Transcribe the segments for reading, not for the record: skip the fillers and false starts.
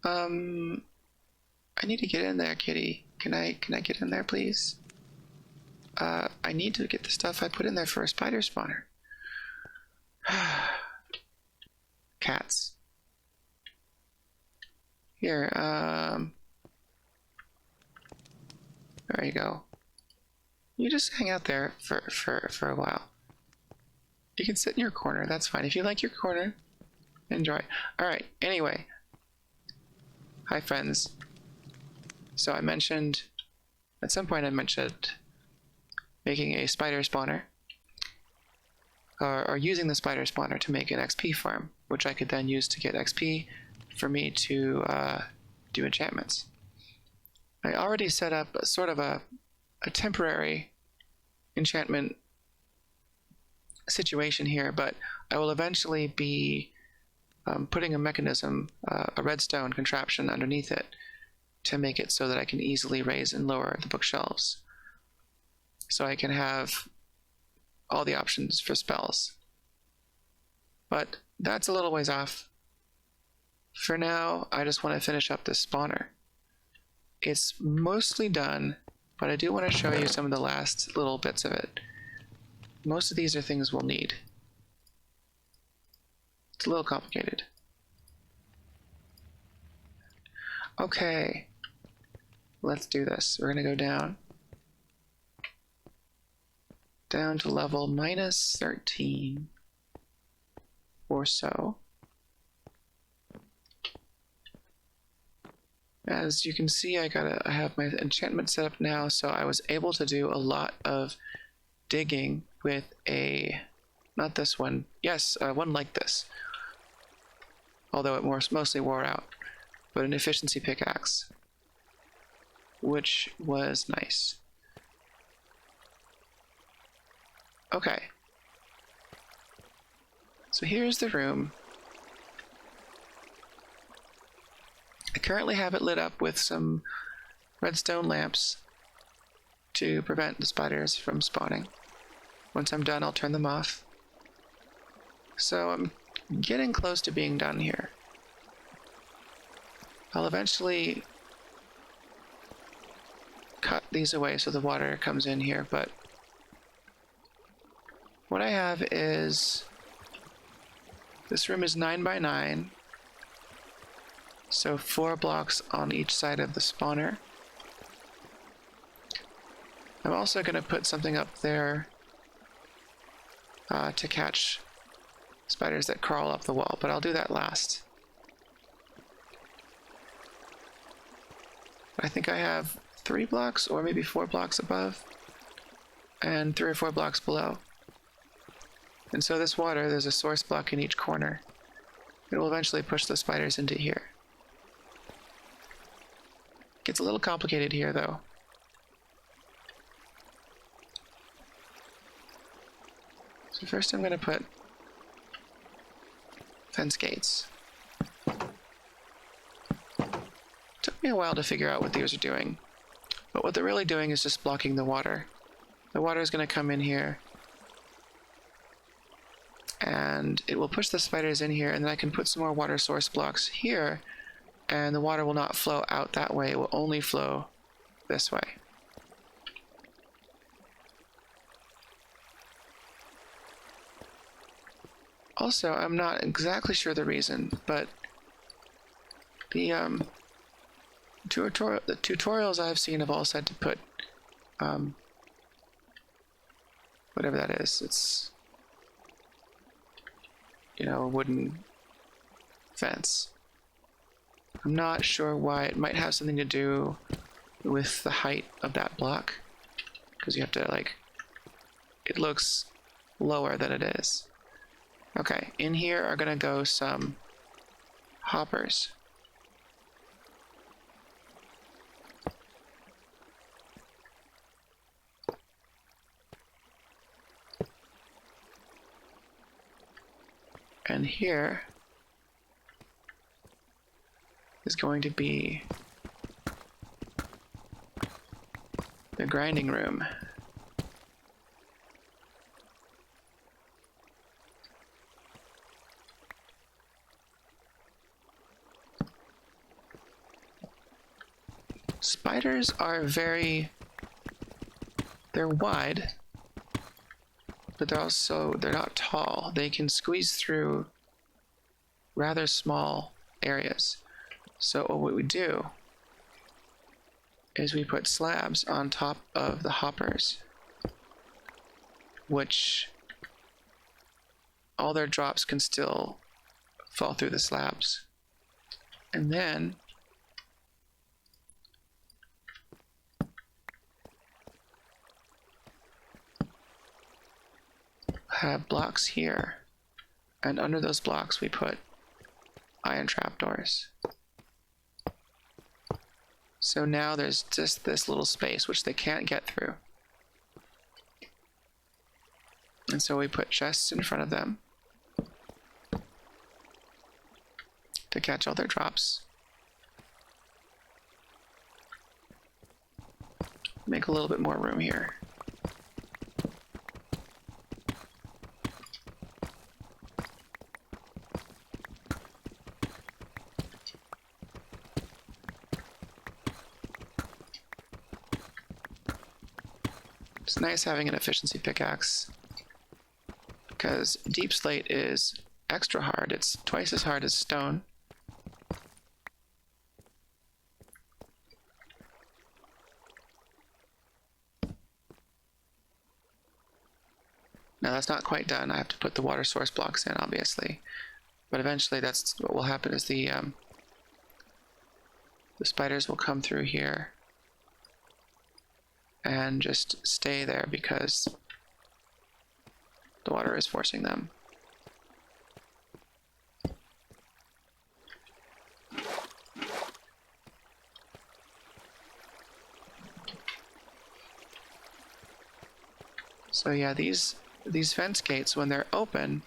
Um, I need to get in there, kitty. Can I get in there, please? I need to get the stuff I put in there for a spider spawner. Cats. Here, there you go. You just hang out there for a while. You can sit in your corner, that's fine. If you like your corner, enjoy. Alright, anyway. Hi, friends. So I mentioned, at some point I mentioned making a spider spawner. Or using the spider spawner to make an XP farm, which I could then use to get XP for me to do enchantments. I already set up sort of a temporary enchantment situation here, but I will eventually be putting a mechanism, a redstone contraption underneath it to make it so that I can easily raise and lower the bookshelves. So I can have all the options for spells. But that's a little ways off. For now, I just want to finish up this spawner. It's mostly done, but I do want to show you some of the last little bits of it. Most of these are things we'll need. It's a little complicated. Okay, let's do this. We're going to go down to level minus 13 or so. As you can see, I have my enchantment set up now, so I was able to do a lot of digging with not this one, yes, one like this, although it mostly wore out, but an efficiency pickaxe, which was nice. Okay, so here's the room. I currently have it lit up with some redstone lamps to prevent the spiders from spawning. Once I'm done, I'll turn them off. So I'm getting close to being done here. I'll eventually cut these away so the water comes in here, but what I have is, this room is 9 by 9, so 4 blocks on each side of the spawner. I'm also going to put something up there to catch spiders that crawl up the wall, but I'll do that last. I think I have 3 blocks or maybe 4 blocks above and 3 or 4 blocks below. And so this water, there's a source block in each corner. It will eventually push the spiders into here. Gets a little complicated here though. So first I'm going to put fence gates. Took me a while to figure out what these are doing, but what they're really doing is just blocking the water. The water is going to come in here, and it will push the spiders in here, and then I can put some more water source blocks here, and the water will not flow out that way. It will only flow this way. Also, I'm not exactly sure the reason, but the tutorials I've seen have all said to put whatever that is. It's, you know, a wooden fence. I'm not sure why. It might have something to do with the height of that block, because you have to, like, it looks lower than it is. Okay, in here are gonna go some hoppers. And here is going to be the grinding room. Spiders are they're wide, but they're not tall. They can squeeze through rather small areas. So what we do is we put slabs on top of the hoppers, which all their drops can still fall through the slabs. And then have blocks here, and under those blocks we put iron trapdoors. So now there's just this little space which they can't get through. And so we put chests in front of them to catch all their drops. Make a little bit more room here. It's nice having an efficiency pickaxe, because deep slate is extra hard. It's twice as hard as stone. Now that's not quite done. I have to put the water source blocks in, obviously, but eventually that's what will happen. Is the spiders will come through here and just stay there because the water is forcing them. So yeah, these fence gates, when they're open,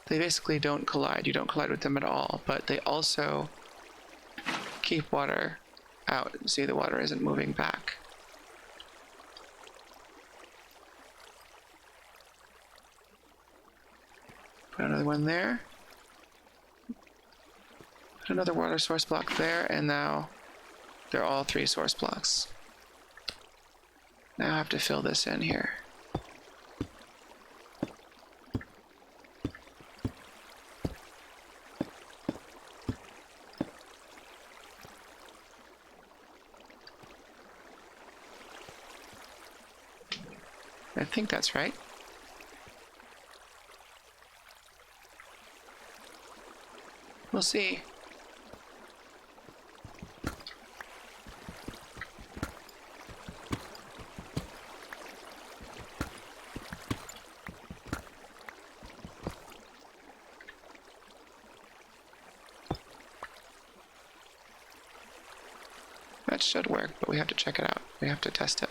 they basically don't collide. You don't collide with them at all, but they also keep water out. See, the water isn't moving back. Put another one there. Put another water source block there, and now they're all 3 source blocks. Now I have to fill this in here. I think that's right. We'll see. That should work, but we have to check it out. We have to test it.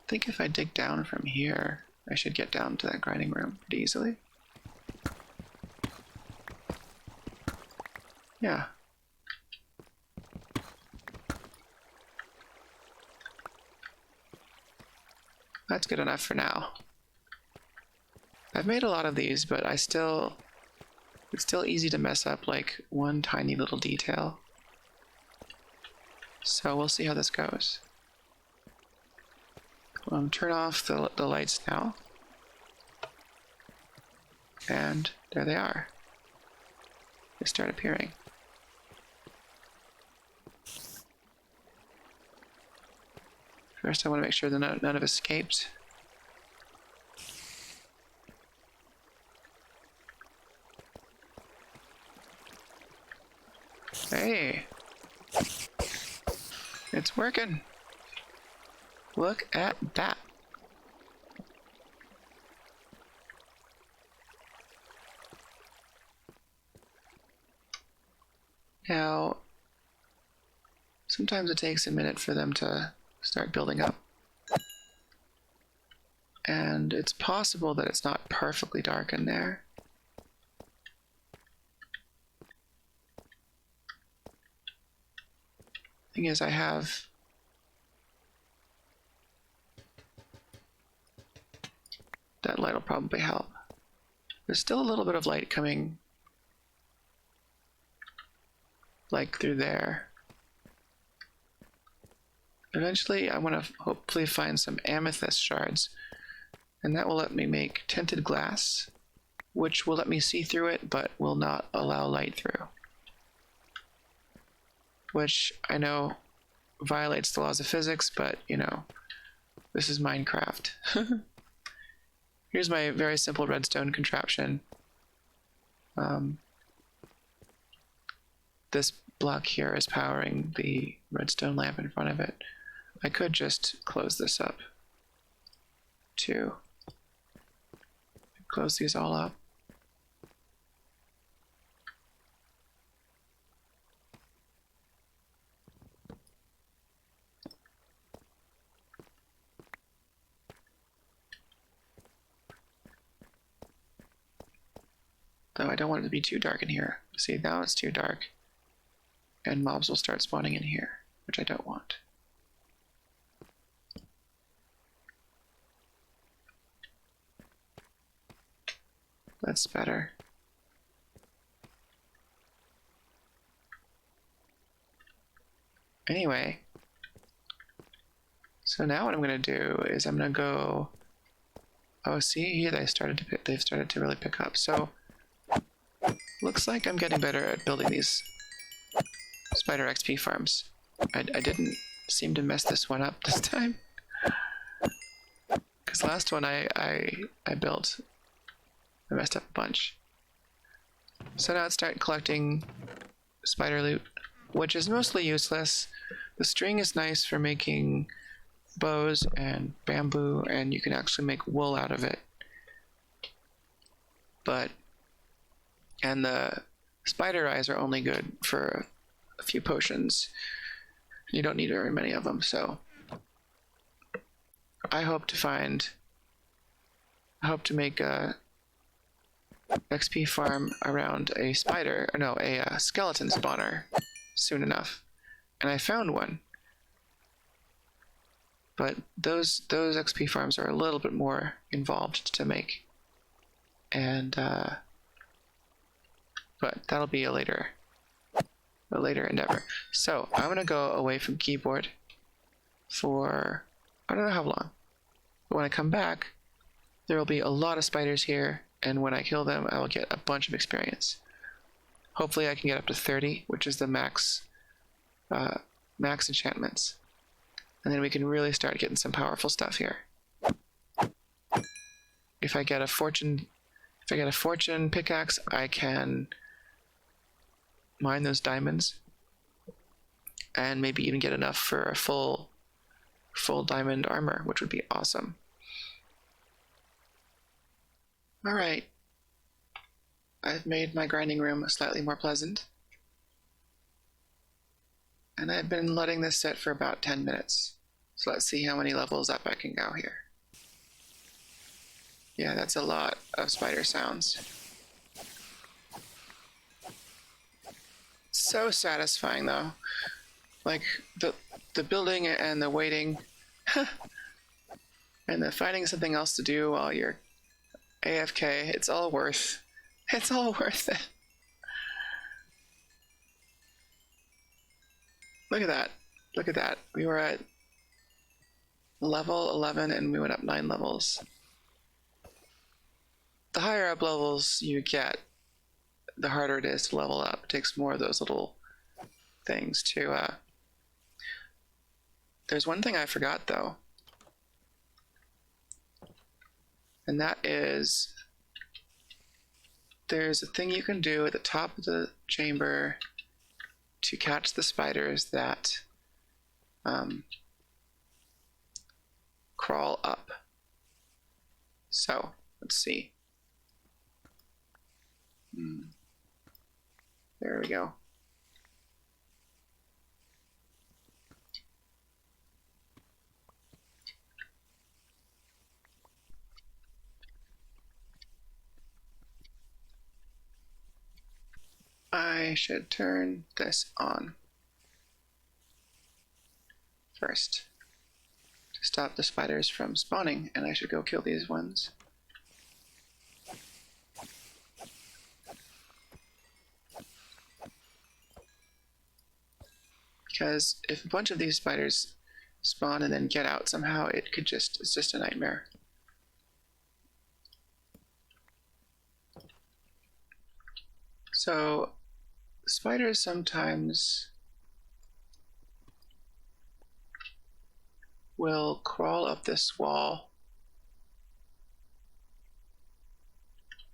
I think if I dig down from here, I should get down to that grinding room pretty easily. Yeah. That's good enough for now. I've made a lot of these, but it's still easy to mess up like one tiny little detail. So we'll see how this goes. Turn off the lights now. And there they are. They start appearing. First I want to make sure that none have escaped. Hey! It's working! Look at that! Now, sometimes it takes a minute for them to start building up. And it's possible that it's not perfectly dark in there. Thing is, I have that light will probably help. There's still a little bit of light coming, like through there. Eventually, I want to hopefully find some amethyst shards, and that will let me make tinted glass, which will let me see through it, but will not allow light through. Which I know violates the laws of physics, but you know, this is Minecraft. Here's my very simple redstone contraption. This block here is powering the redstone lamp in front of it. I could just close this up too. Close these all up. Though I don't want it to be too dark in here. See, now it's too dark. And mobs will start spawning in here, which I don't want. That's better. Anyway, so now what I'm going to do is I'm going to go. Oh, see here they've started to really pick up. So looks like I'm getting better at building these spider XP farms. I didn't seem to mess this one up this time, because last one I built, I messed up a bunch. So now I'd start collecting spider loot, which is mostly useless. The string is nice for making bows and bamboo, and you can actually make wool out of it. And the spider eyes are only good for a few potions. You don't need very many of them, so I hope to make a XP farm around a skeleton spawner soon enough. And I found one. But those XP farms are a little bit more involved to make. And but that'll be a later endeavor. So I'm gonna go away from keyboard for I don't know how long. But when I come back, there will be a lot of spiders here, and when I kill them, I will get a bunch of experience. Hopefully I can get up to 30, which is the max enchantments. And then we can really start getting some powerful stuff here. If I get a fortune pickaxe, I can mine those diamonds and maybe even get enough for a full diamond armor, which would be awesome. All right. I've made my grinding room slightly more pleasant. And I've been letting this sit for about 10 minutes. So let's see how many levels up I can go here. Yeah, that's a lot of spider sounds. So satisfying though. Like the building and the waiting and the finding something else to do while you're AFK, it's all worth it. Look at that. We were at level 11 and we went up 9 levels. The higher up levels you get, the harder it is to level up. It takes more of those little things to There's one thing I forgot though. And that is there's a thing you can do at the top of the chamber to catch the spiders that crawl up. So let's see. There we go. I should turn this on first to stop the spiders from spawning, and I should go kill these ones. Because if a bunch of these spiders spawn and then get out somehow, it's just a nightmare. So spiders sometimes will crawl up this wall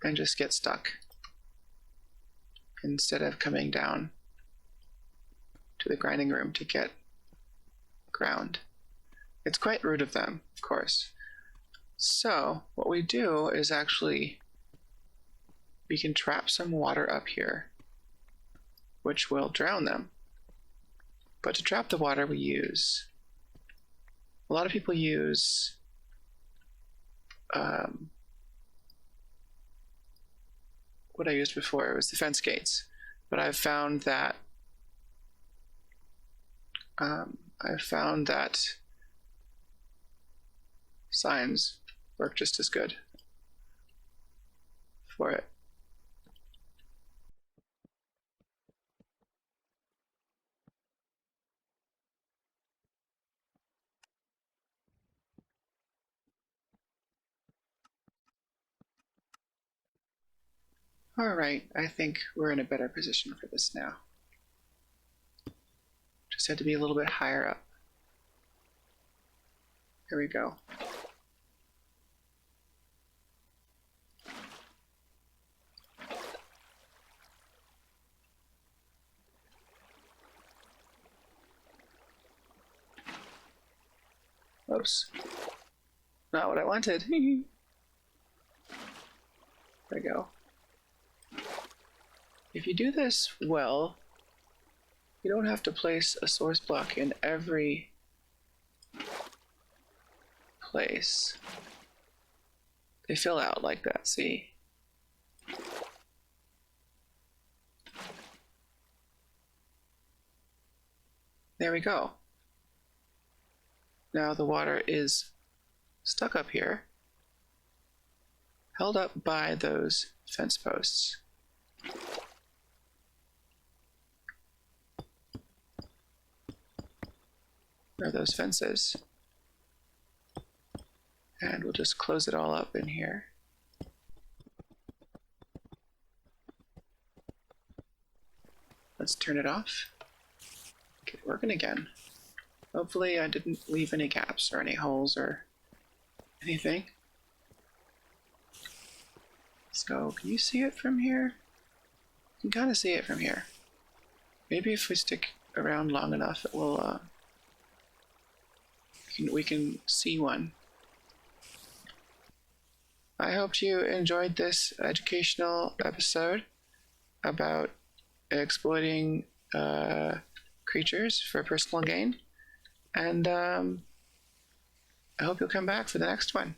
and just get stuck instead of coming down to the grinding room to get ground. It's quite rude of them, of course. So what we do is actually we can trap some water up here, which will drown them. But to trap the water, we use a lot of people use what I used before. It was the fence gates, but I've found that signs work just as good for it. All right, I think we're in a better position for this now. Just had to be a little bit higher up. Here we go. Oops. Not what I wanted. There we go. If you do this well, you don't have to place a source block in every place. They fill out like that, see? There we go. Now the water is stuck up here, held up by those fence posts. Or those fences. And we'll just close it all up in here. Let's turn it off. Get it working again. Hopefully I didn't leave any gaps or any holes or anything. So, can you see it from here? You can kind of see it from here. Maybe if we stick around long enough, it will, we can see one. I hope you enjoyed this educational episode about exploiting creatures for personal gain. And I hope you'll come back for the next one.